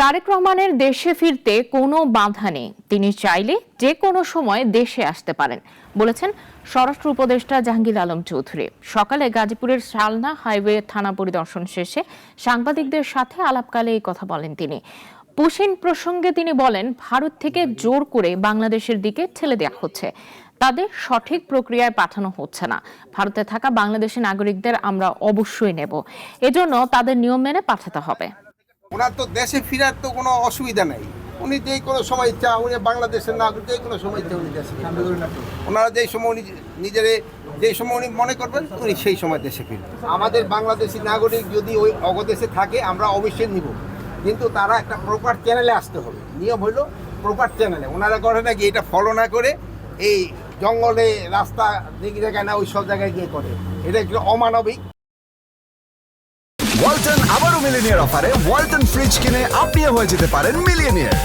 তারেক রহমানের দেশে ফিরতে কোনো বাধা নেই, তিনি চাইলে যে কোনো সময় দেশে আসতে পারেন বলেছেন স্বরাষ্ট্র উপদেষ্টা জাহাঙ্গীর আলম চৌধুরী। সকালে গাজীপুরের শালনা হাইওয়ে থানা পরিদর্শন শেষে সাংবাদিকদের সাথে আলাপকালে এই কথা বলেন তিনি। পুশিন প্রসঙ্গে তিনি বলেন, ভারত থেকে জোর করে বাংলাদেশের দিকে ঠেলে দেওয়া হচ্ছে, তাদের সঠিক প্রক্রিয়ায় পাঠানো হচ্ছে না। ভারতে থাকা বাংলাদেশি নাগরিকদের আমরা অবশ্যই নেব, এজন্য তাদের নিয়ম মেনে পাঠাতে হবে। ওনার তো দেশে ফেরার তো কোনো অসুবিধা নেই, উনি যে কোনো সময় ইচ্ছা, উনি বাংলাদেশের নাগরিক, যে কোনো সময় ইচ্ছা উনি দেশে ফিরবেন। ওনারা যেই সময় উনি নিজের যেই সময় উনি মনে করবেন উনি সেই সময় দেশে ফিরবেন। আমাদের বাংলাদেশি নাগরিক যদি ওই অগদেশে থাকে আমরা অবশ্যই নিব, কিন্তু তারা একটা প্রপার চ্যানেলে আসতে হবে। নিয়ম হলো প্রপার চ্যানেলে। ওনারা করে নাকি এটা ফলো না করে এই জঙ্গলে রাস্তা দিক জায়গায় না ওই সব জায়গায় গিয়ে করে, এটা একটু অমানবিক। ওয়ালটন আবারও মিলিনিয়ার অফারে ওয়ালটন ফ্রিজ কিনে আপনিও হয়ে যেতে পারেন মিলিয়নিয়ার।